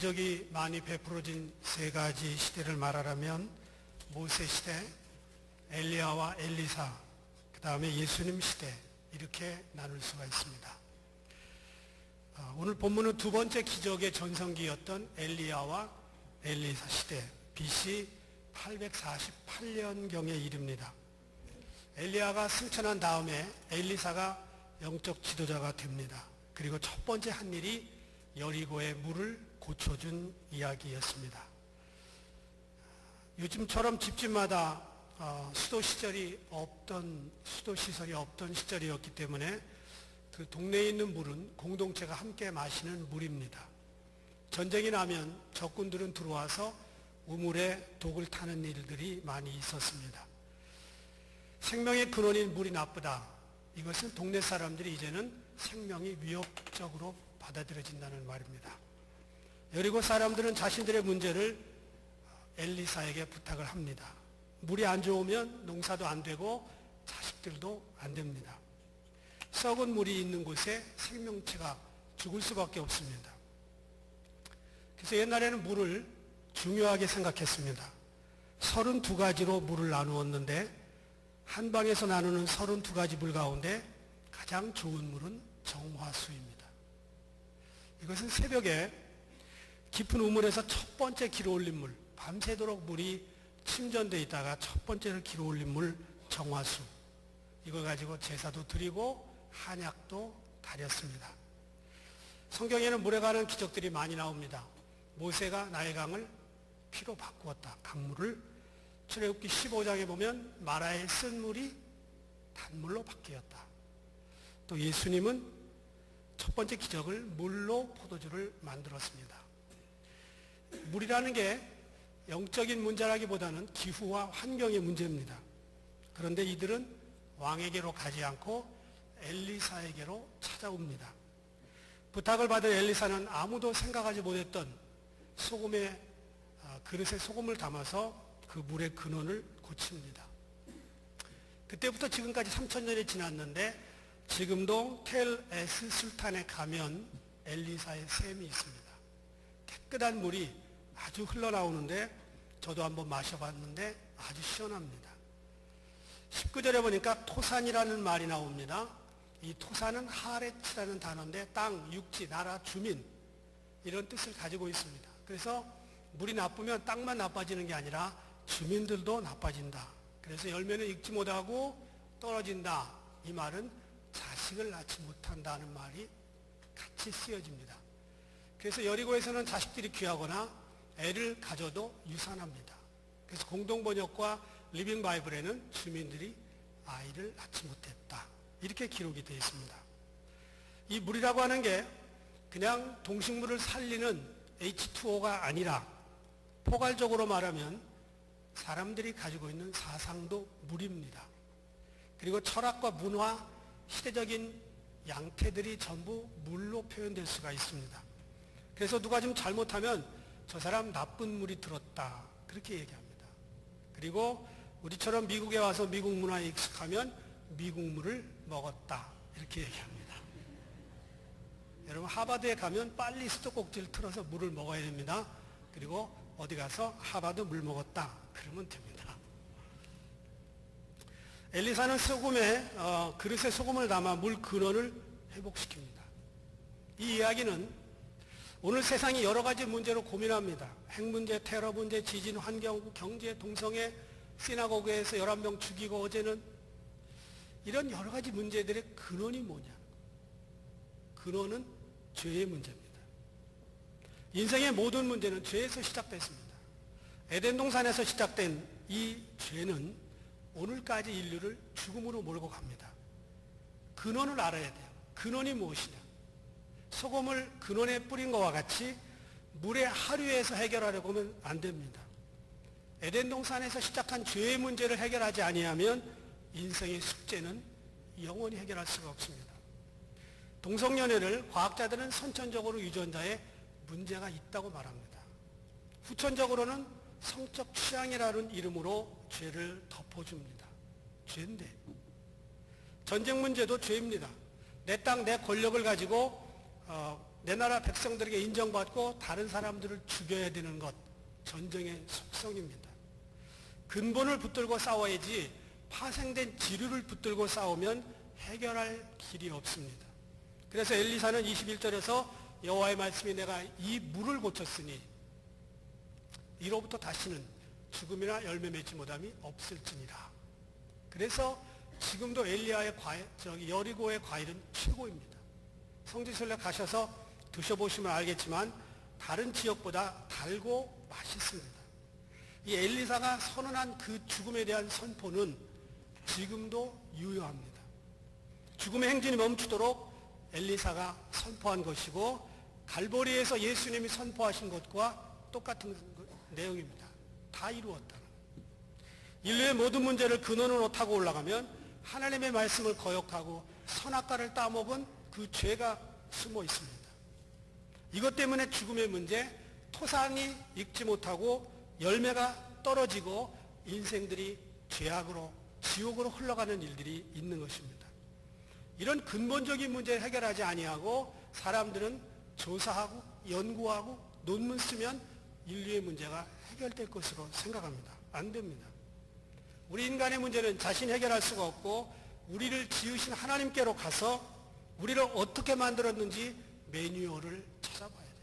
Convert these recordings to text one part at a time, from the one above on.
기적이 많이 베풀어진 세 가지 시대를 말하라면 모세 시대, 엘리야와 엘리사, 그 다음에 예수님 시대, 이렇게 나눌 수가 있습니다. 오늘 본문은 두 번째 기적의 전성기였던 엘리야와 엘리사 시대, BC 848년경의 일입니다. 엘리야가 승천한 다음에 엘리사가 영적 지도자가 됩니다. 그리고 첫 번째 한 일이 여리고의 물을 고쳐준 이야기였습니다. 요즘처럼 집집마다 수도 시설이 없던 시절이었기 때문에 그 동네에 있는 물은 공동체가 함께 마시는 물입니다. 전쟁이 나면 적군들은 들어와서 우물에 독을 타는 일들이 많이 있었습니다. 생명의 근원인 물이 나쁘다. 이것은 동네 사람들이 이제는 생명이 위협적으로 받아들여진다는 말입니다. 여리고 사람들은 자신들의 문제를 엘리사에게 부탁을 합니다. 물이 안 좋으면 농사도 안 되고 자식들도 안 됩니다. 썩은 물이 있는 곳에 생명체가 죽을 수밖에 없습니다. 그래서 옛날에는 물을 중요하게 생각했습니다. 32가지로 물을 나누었는데 한 방에서 나누는 32가지 물 가운데 가장 좋은 물은 정화수입니다. 이것은 새벽에 깊은 우물에서 첫 번째 길어 올린 물, 밤새도록 물이 침전되어 있다가 첫 번째를 길어 올린 물 정화수, 이걸 가지고 제사도 드리고 한약도 다렸습니다. 성경에는 물에 관한 기적들이 많이 나옵니다. 모세가 나일강을 피로 바꾸었다. 강물을 출애굽기 15장에 보면 마라의 쓴 물이 단물로 바뀌었다. 또 예수님은 첫 번째 기적을 물로 포도주를 만들었습니다. 물이라는 게 영적인 문제라기보다는 기후와 환경의 문제입니다. 그런데 이들은 왕에게로 가지 않고 엘리사에게로 찾아옵니다. 부탁을 받은 엘리사는 아무도 생각하지 못했던 그릇에 소금을 담아서 그 물의 근원을 고칩니다. 그때부터 지금까지 3000년이 지났는데 지금도 텔 에스 술탄에 가면 엘리사의 샘이 있습니다. 깨끗한 물이 아주 흘러나오는데 저도 한번 마셔봤는데 아주 시원합니다. 19절에 보니까 토산이라는 말이 나옵니다. 이 토산은 하레츠라는 단어인데 땅, 육지, 나라, 주민, 이런 뜻을 가지고 있습니다. 그래서 물이 나쁘면 땅만 나빠지는 게 아니라 주민들도 나빠진다. 그래서 열매는 익지 못하고 떨어진다. 이 말은 자식을 낳지 못한다는 말이 같이 쓰여집니다. 그래서 여리고에서는 자식들이 귀하거나 애를 가져도 유산합니다. 그래서 공동번역과 리빙 바이블에는 주민들이 아이를 낳지 못했다. 이렇게 기록이 되어 있습니다. 이 물이라고 하는 게 그냥 동식물을 살리는 H2O가 아니라 포괄적으로 말하면 사람들이 가지고 있는 사상도 물입니다. 그리고 철학과 문화, 시대적인 양태들이 전부 물로 표현될 수가 있습니다. 그래서 누가 좀 잘못하면 저 사람 나쁜 물이 들었다, 그렇게 얘기합니다. 그리고 우리처럼 미국에 와서 미국 문화에 익숙하면 미국 물을 먹었다, 이렇게 얘기합니다. 여러분 하버드에 가면 빨리 수도꼭지를 틀어서 물을 먹어야 됩니다. 그리고 어디 가서 하버드 물 먹었다 그러면 됩니다. 엘리사는 그릇에 소금을 담아 물 근원을 회복시킵니다. 이 이야기는 오늘 세상이 여러 가지 문제로 고민합니다. 핵 문제, 테러 문제, 지진, 환경, 경제, 동성애, 시나고그에서 11명 죽이고 어제는 이런 여러 가지 문제들의 근원이 뭐냐? 근원은 죄의 문제입니다. 인생의 모든 문제는 죄에서 시작됐습니다. 에덴 동산에서 시작된 이 죄는 오늘까지 인류를 죽음으로 몰고 갑니다. 근원을 알아야 돼요. 근원이 무엇이냐? 소금을 근원에 뿌린 것과 같이 물의 하류에서 해결하려고 하면 안 됩니다. 에덴 동산에서 시작한 죄의 문제를 해결하지 아니하면 인생의 숙제는 영원히 해결할 수가 없습니다. 동성연애를 과학자들은 선천적으로 유전자에 문제가 있다고 말합니다. 후천적으로는 성적 취향이라는 이름으로 죄를 덮어줍니다. 죄인데. 전쟁 문제도 죄입니다. 내 땅, 내 권력을 가지고 내 나라 백성들에게 인정받고 다른 사람들을 죽여야 되는 것, 전쟁의 속성입니다. 근본을 붙들고 싸워야지 파생된 지류를 붙들고 싸우면 해결할 길이 없습니다. 그래서 엘리사는 21절에서 여호와의 말씀이 내가 이 물을 고쳤으니 이로부터 다시는 죽음이나 열매 맺지 못함이 없을지니라. 그래서 지금도 엘리야의 과일, 여리고의 과일은 최고입니다. 성지순례 가셔서 드셔보시면 알겠지만 다른 지역보다 달고 맛있습니다. 이 엘리사가 선언한 그 죽음에 대한 선포는 지금도 유효합니다. 죽음의 행진이 멈추도록 엘리사가 선포한 것이고 갈보리에서 예수님이 선포하신 것과 똑같은 내용입니다. 다 이루었다. 인류의 모든 문제를 근원으로 타고 올라가면 하나님의 말씀을 거역하고 선악과를 따먹은 그 죄가 숨어 있습니다. 이것 때문에 죽음의 문제, 토산이 익지 못하고 열매가 떨어지고 인생들이 죄악으로 지옥으로 흘러가는 일들이 있는 것입니다. 이런 근본적인 문제를 해결하지 아니하고 사람들은 조사하고 연구하고 논문 쓰면 인류의 문제가 해결될 것으로 생각합니다. 안 됩니다. 우리 인간의 문제는 자신 해결할 수가 없고 우리를 지으신 하나님께로 가서 우리를 어떻게 만들었는지 매뉴얼을 찾아봐야 돼요.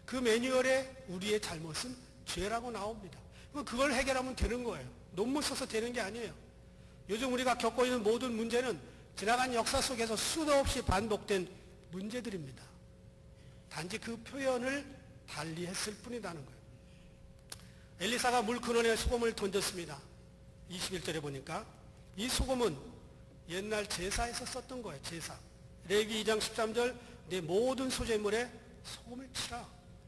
그 매뉴얼에 우리의 잘못은 죄라고 나옵니다. 그걸 해결하면 되는 거예요. 논문 써서 되는 게 아니에요. 요즘 우리가 겪고 있는 모든 문제는 지나간 역사 속에서 수도 없이 반복된 문제들입니다. 단지 그 표현을 달리 했을 뿐이라는 거예요. 엘리사가 물 근원에 소금을 던졌습니다. 21절에 보니까 이 소금은 옛날 제사에서 썼던 거예요. 제사. 레위기 2장 13절 내 모든 소재물에 소금을 치라.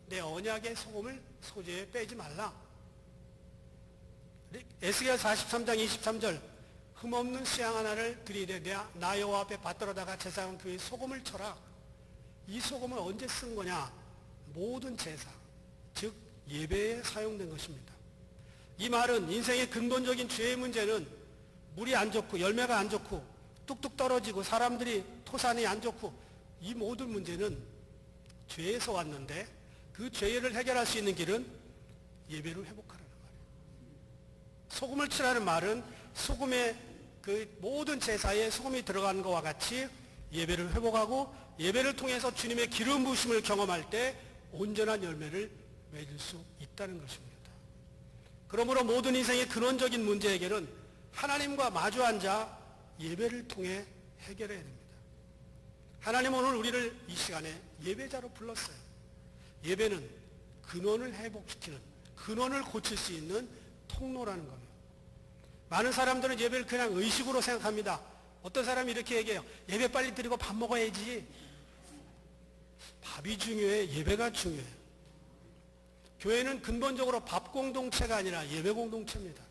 내 언약의 소금을 소재에 빼지 말라. 에스겔 43장 23절 흠없는 수양 하나를 드리되 나 여호와 앞에 받들어다가 제사장 그의 소금을 쳐라. 이 소금을 언제 쓴 거냐? 모든 제사, 즉 예배에 사용된 것입니다. 이 말은 인생의 근본적인 죄의 문제는 물이 안 좋고 열매가 안 좋고 뚝뚝 떨어지고 사람들이 토산이 안 좋고 이 모든 문제는 죄에서 왔는데 그 죄를 해결할 수 있는 길은 예배를 회복하라는 말이에요. 소금을 치라는 말은 소금의 그 모든 제사에 소금이 들어가는 것과 같이 예배를 회복하고 예배를 통해서 주님의 기름 부으심을 경험할 때 온전한 열매를 맺을 수 있다는 것입니다. 그러므로 모든 인생의 근원적인 문제 해결은 하나님과 마주 앉아 예배를 통해 해결해야 됩니다. 하나님은 오늘 우리를 이 시간에 예배자로 불렀어요. 예배는 근원을 회복시키는, 근원을 고칠 수 있는 통로라는 겁니다. 많은 사람들은 예배를 그냥 의식으로 생각합니다. 어떤 사람이 이렇게 얘기해요. 예배 빨리 드리고 밥 먹어야지. 밥이 중요해, 예배가 중요해요. 교회는 근본적으로 밥 공동체가 아니라 예배 공동체입니다.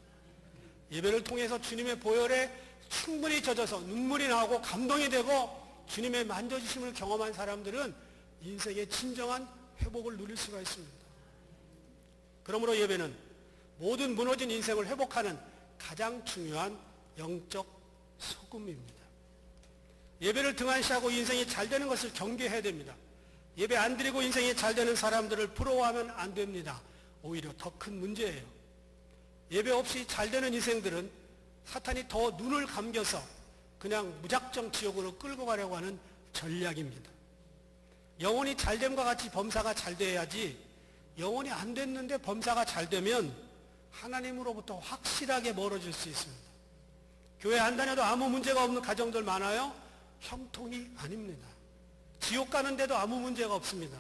예배를 통해서 주님의 보혈에 충분히 젖어서 눈물이 나오고 감동이 되고 주님의 만져주심을 경험한 사람들은 인생의 진정한 회복을 누릴 수가 있습니다. 그러므로 예배는 모든 무너진 인생을 회복하는 가장 중요한 영적 소금입니다. 예배를 등한시하고 인생이 잘 되는 것을 경계해야 됩니다. 예배 안 드리고 인생이 잘 되는 사람들을 부러워하면 안 됩니다. 오히려 더 큰 문제예요. 예배 없이 잘 되는 인생들은 사탄이 더 눈을 감겨서 그냥 무작정 지옥으로 끌고 가려고 하는 전략입니다. 영혼이 잘됨과 같이 범사가 잘 돼야지 영혼이 안 됐는데 범사가 잘 되면 하나님으로부터 확실하게 멀어질 수 있습니다. 교회 안 다녀도 아무 문제가 없는 가정들 많아요? 형통이 아닙니다. 지옥 가는데도 아무 문제가 없습니다.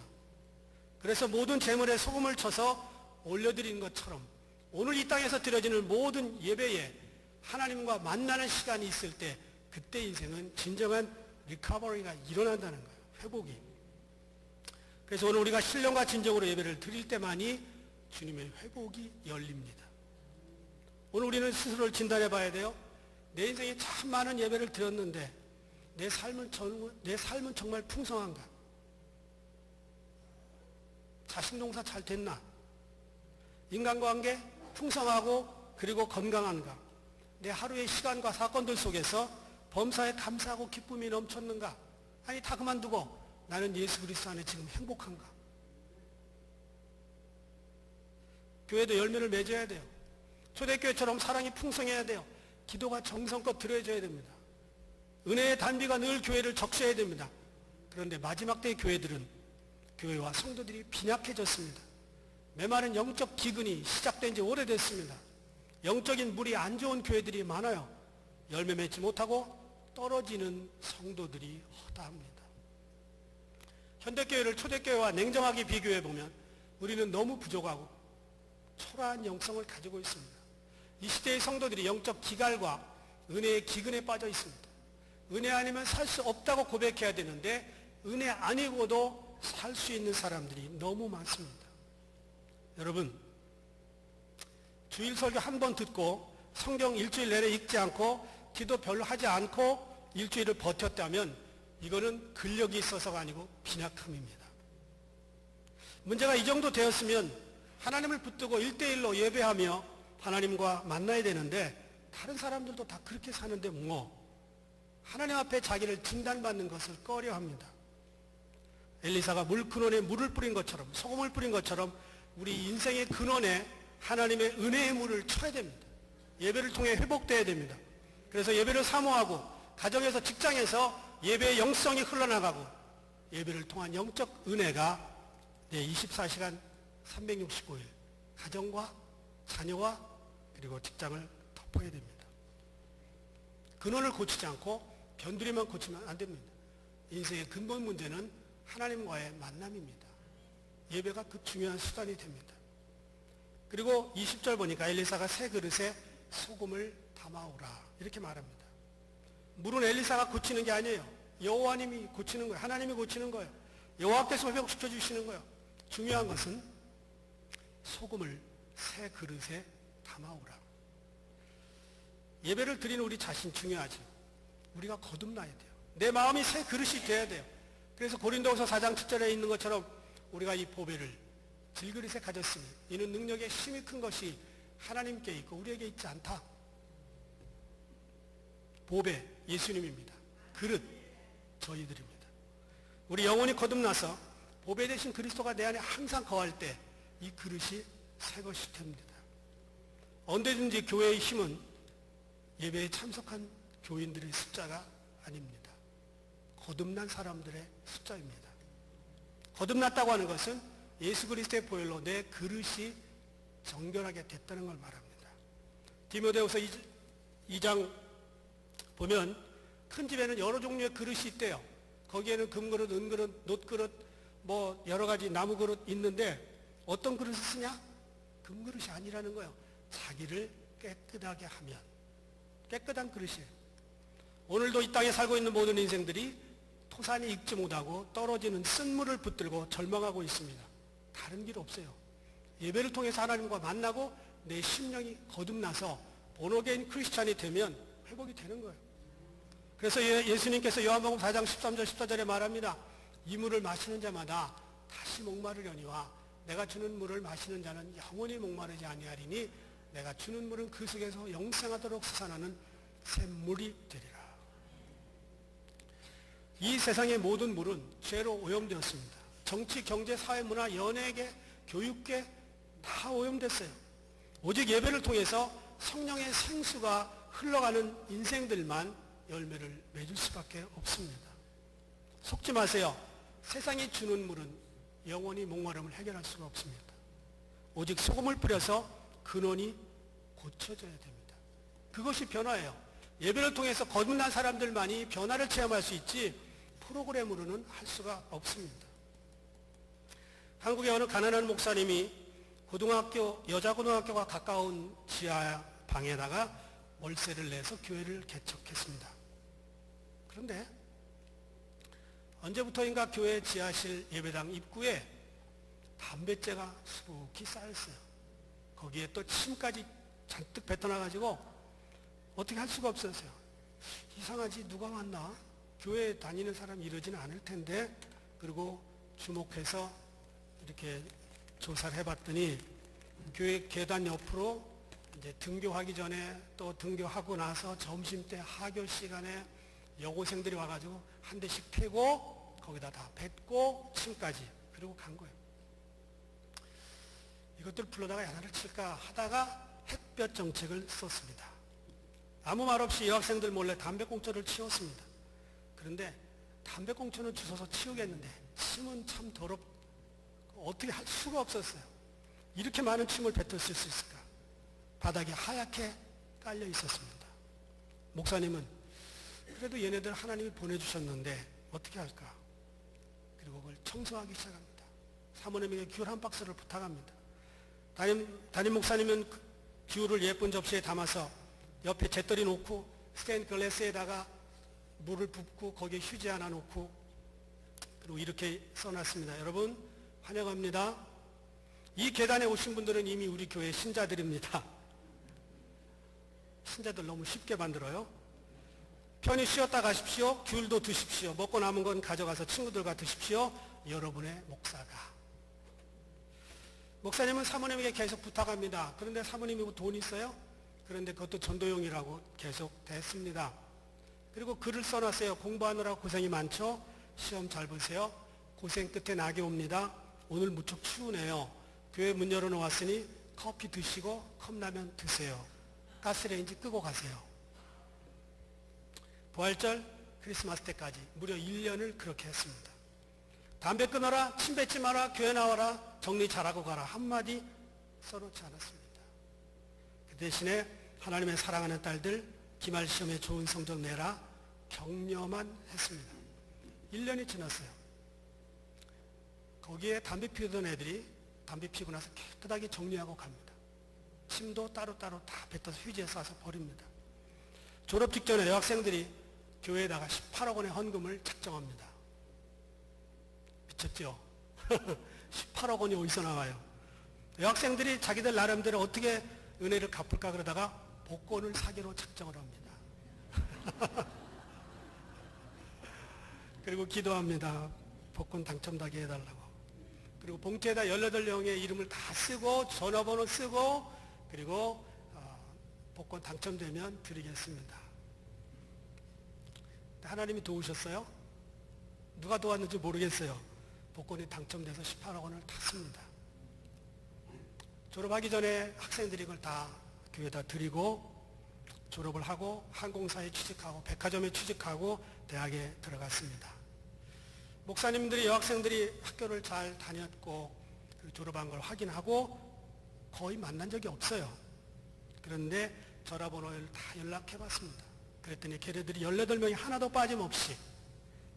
그래서 모든 재물에 소금을 쳐서 올려드리는 것처럼 오늘 이 땅에서 드려지는 모든 예배에 하나님과 만나는 시간이 있을 때 그때 인생은 진정한 리커버리가 일어난다는 거예요. 회복이. 그래서 오늘 우리가 신령과 진정으로 예배를 드릴 때만이 주님의 회복이 열립니다. 오늘 우리는 스스로를 진단해 봐야 돼요. 내 인생에 참 많은 예배를 드렸는데 내 삶은 정말 풍성한가? 자식농사 잘 됐나? 인간관계 풍성하고 그리고 건강한가? 내 하루의 시간과 사건들 속에서 범사에 감사하고 기쁨이 넘쳤는가? 아니 다 그만두고 나는 예수 그리스도 안에 지금 행복한가? 교회도 열매를 맺어야 돼요. 초대교회처럼 사랑이 풍성해야 돼요. 기도가 정성껏 드려져야 됩니다. 은혜의 단비가 늘 교회를 적셔야 됩니다. 그런데 마지막 때의 교회들은 교회와 성도들이 빈약해졌습니다. 메마른 영적 기근이 시작된 지 오래됐습니다. 영적인 물이 안 좋은 교회들이 많아요. 열매 맺지 못하고 떨어지는 성도들이 허다합니다. 현대교회를 초대교회와 냉정하게 비교해 보면 우리는 너무 부족하고 초라한 영성을 가지고 있습니다. 이 시대의 성도들이 영적 기갈과 은혜의 기근에 빠져 있습니다. 은혜 아니면 살 수 없다고 고백해야 되는데 은혜 아니고도 살 수 있는 사람들이 너무 많습니다. 여러분, 주일 설교 한 번 듣고 성경 일주일 내내 읽지 않고 기도 별로 하지 않고 일주일을 버텼다면 이거는 근력이 있어서가 아니고 빈약함입니다. 문제가 이 정도 되었으면 하나님을 붙들고 1대1로 예배하며 하나님과 만나야 되는데 다른 사람들도 다 그렇게 사는데 하나님 앞에 자기를 진단받는 것을 꺼려합니다. 엘리사가 물 근원에 물을 뿌린 것처럼 소금을 뿌린 것처럼 우리 인생의 근원에 하나님의 은혜의 물을 쳐야 됩니다. 예배를 통해 회복돼야 됩니다. 그래서 예배를 사모하고 가정에서 직장에서 예배의 영성이 흘러나가고 예배를 통한 영적 은혜가 24시간 365일 가정과 자녀와 그리고 직장을 덮어야 됩니다. 근원을 고치지 않고 변두리만 고치면 안 됩니다. 인생의 근본 문제는 하나님과의 만남입니다. 예배가 그 중요한 수단이 됩니다. 그리고 20절 보니까 엘리사가 새 그릇에 소금을 담아오라 이렇게 말합니다. 물은 엘리사가 고치는 게 아니에요. 여호와님이 고치는 거예요. 하나님이 고치는 거예요. 여호와께서 회복시켜 주시는 거예요. 중요한 것은 소금을 새 그릇에 담아오라. 예배를 드리는 우리 자신 중요하죠. 우리가 거듭나야 돼요. 내 마음이 새 그릇이 돼야 돼요. 그래서 고린도후서 4장 7절에 있는 것처럼 우리가 이 보배를 질그릇에 가졌으니 이는 능력의 힘이 큰 것이 하나님께 있고 우리에게 있지 않다. 보배 예수님입니다. 그릇 저희들입니다. 우리 영혼이 거듭나서 보배 대신 그리스도가 내 안에 항상 거할 때 이 그릇이 새 것이 됩니다. 언제든지 교회의 힘은 예배에 참석한 교인들의 숫자가 아닙니다. 거듭난 사람들의 숫자입니다. 거듭났다고 하는 것은 예수 그리스도의 보혈로 내 그릇이 정결하게 됐다는 걸 말합니다. 디모데후서 2장 보면 큰 집에는 여러 종류의 그릇이 있대요. 거기에는 금그릇, 은그릇, 놋그릇, 여러 가지 나무 그릇 있는데 어떤 그릇을 쓰냐? 금그릇이 아니라는 거예요. 자기를 깨끗하게 하면 깨끗한 그릇이에요. 오늘도 이 땅에 살고 있는 모든 인생들이 토산이 익지 못하고 떨어지는 쓴물을 붙들고 절망하고 있습니다. 다른 길 없어요. 예배를 통해서 하나님과 만나고 내 심령이 거듭나서 본어게인 크리스찬이 되면 회복이 되는 거예요. 그래서 예수님께서 요한복음 4장 13절 14절에 말합니다. 이 물을 마시는 자마다 다시 목마르려니와 내가 주는 물을 마시는 자는 영원히 목마르지 아니하리니 내가 주는 물은 그 속에서 영생하도록 솟아나는 샘물이 되리라. 이 세상의 모든 물은 죄로 오염되었습니다. 정치, 경제, 사회, 문화, 연예계, 교육계 다 오염됐어요. 오직 예배를 통해서 성령의 생수가 흘러가는 인생들만 열매를 맺을 수밖에 없습니다. 속지 마세요. 세상이 주는 물은 영원히 목마름을 해결할 수가 없습니다. 오직 소금을 뿌려서 근원이 고쳐져야 됩니다. 그것이 변화예요. 예배를 통해서 거듭난 사람들만이 변화를 체험할 수 있지 프로그램으로는 할 수가 없습니다. 한국의 어느 가난한 목사님이 여자고등학교가 가까운 지하 방에다가 월세를 내서 교회를 개척했습니다. 그런데 언제부터인가 교회 지하실 예배당 입구에 담뱃재가 수북히 쌓였어요. 거기에 또 침까지 잔뜩 뱉어놔가지고 어떻게 할 수가 없었어요. 이상하지, 누가 왔나? 교회 다니는 사람이 이러지는 않을 텐데. 그리고 주목해서 이렇게 조사를 해봤더니 교회 계단 옆으로 이제 등교하기 전에 또 등교하고 나서 점심때 하교 시간에 여고생들이 와가지고 한 대씩 패고 거기다 다 뱉고 침까지 그리고 간 거예요. 이것들 불러다가 야단을 칠까 하다가 햇볕 정책을 썼습니다. 아무 말 없이 여학생들 몰래 담배꽁초를 치웠습니다. 그런데 담배꽁초는 주워서 치우겠는데 침은 참 어떻게 할 수가 없었어요. 이렇게 많은 침을 뱉었을 수 있을까? 바닥에 하얗게 깔려 있었습니다. 목사님은 그래도 얘네들 하나님이 보내주셨는데 어떻게 할까? 그리고 그걸 청소하기 시작합니다. 사모님에게 귤 한 박스를 부탁합니다. 담임 목사님은 그 귤을 예쁜 접시에 담아서 옆에 재떨이 놓고 스테인 글래스에다가 물을 붓고 거기에 휴지 하나 놓고 그리고 이렇게 써놨습니다. 여러분 환영합니다. 이 계단에 오신 분들은 이미 우리 교회 신자들입니다. 신자들 너무 쉽게 만들어요. 편히 쉬었다 가십시오. 귤도 드십시오. 먹고 남은 건 가져가서 친구들과 드십시오. 여러분의 목사가. 목사님은 사모님에게 계속 부탁합니다. 그런데 사모님이 돈 있어요? 그런데 그것도 전도용이라고 계속 됐습니다. 그리고 글을 써놨어요. 공부하느라 고생이 많죠? 시험 잘 보세요. 고생 끝에 낙이 옵니다. 오늘 무척 추우네요. 교회 문 열어놓았으니 커피 드시고 컵라면 드세요. 가스레인지 끄고 가세요. 부활절 크리스마스 때까지 무려 1년을 그렇게 했습니다. 담배 끊어라, 침 뱉지 마라, 교회 나와라, 정리 잘하고 가라 한마디 써놓지 않았습니다. 그 대신에 하나님의 사랑하는 딸들 기말 시험에 좋은 성적 내라 격려만 했습니다. 1년이 지났어요. 거기에 담배 피우던 애들이 담배 피우고 나서 깨끗하게 정리하고 갑니다. 침도 따로따로 다 뱉어서 휴지에 싸서 버립니다. 졸업 직전에 여학생들이 교회에다가 18억 원의 헌금을 작정합니다. 미쳤죠? 18억 원이 어디서 나와요? 여학생들이 자기들 나름대로 어떻게 은혜를 갚을까 그러다가 복권을 사기로 작정을 합니다. 그리고 기도합니다. 복권 당첨되게 해달라고. 그리고 봉투에다 18명의 이름을 다 쓰고 전화번호 쓰고 그리고 복권 당첨되면 드리겠습니다. 하나님이 도우셨어요? 누가 도왔는지 모르겠어요. 복권이 당첨돼서 18억 원을 탔습니다. 졸업하기 전에 학생들이 이걸 다 교회에다 드리고 졸업을 하고 항공사에 취직하고 백화점에 취직하고 대학에 들어갔습니다. 목사님들이 여학생들이 학교를 잘 다녔고 졸업한 걸 확인하고 거의 만난 적이 없어요. 그런데 전화번호를 다 연락해봤습니다. 그랬더니 걔네들이 18명이 하나도 빠짐없이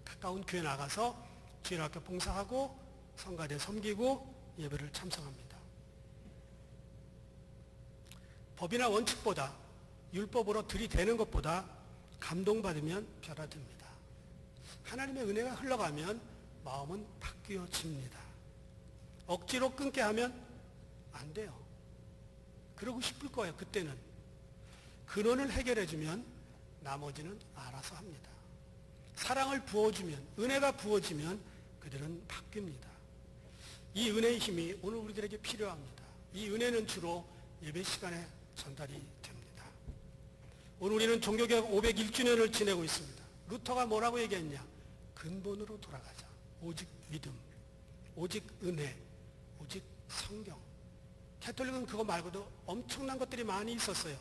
가까운 교회 나가서 주일학교 봉사하고 성가대 섬기고 예배를 참석합니다. 법이나 원칙보다 율법으로 들이대는 것보다 감동받으면 변화됩니다. 하나님의 은혜가 흘러가면 마음은 바뀌어집니다. 억지로 끊게 하면 안 돼요. 그러고 싶을 거예요. 그때는 근원을 해결해주면 나머지는 알아서 합니다. 사랑을 부어주면 은혜가 부어지면 그들은 바뀝니다. 이 은혜의 힘이 오늘 우리들에게 필요합니다. 이 은혜는 주로 예배 시간에 전달이 됩니다. 오늘 우리는 종교개혁 501주년을 지내고 있습니다. 루터가 뭐라고 얘기했냐? 근본으로 돌아가자. 오직 믿음, 오직 은혜, 오직 성경. 캐톨릭은 그거 말고도 엄청난 것들이 많이 있었어요.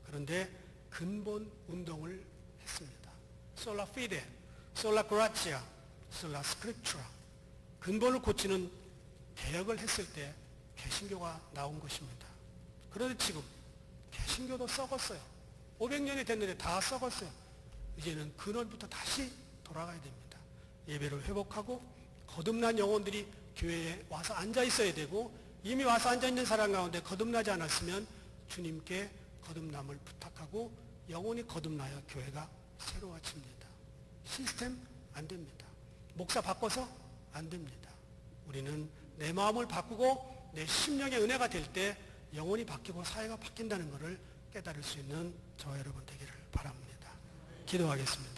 그런데 근본 운동을 했습니다. 솔라 피데, 솔라 그라치아, 솔라 스크립추라. 근본을 고치는 개혁을 했을 때 개신교가 나온 것입니다. 그런데 지금 개신교도 썩었어요. 500년이 됐는데 다 썩었어요. 이제는 근원부터 다시 돌아가야 됩니다. 예배를 회복하고 거듭난 영혼들이 교회에 와서 앉아 있어야 되고 이미 와서 앉아 있는 사람 가운데 거듭나지 않았으면 주님께 거듭남을 부탁하고 영혼이 거듭나야 교회가 새로워집니다. 시스템 안 됩니다. 목사 바꿔서 안 됩니다. 우리는 내 마음을 바꾸고 내 심령의 은혜가 될 때 영혼이 바뀌고 사회가 바뀐다는 것을 깨달을 수 있는 저와 여러분 되기를 바랍니다. 기도하겠습니다.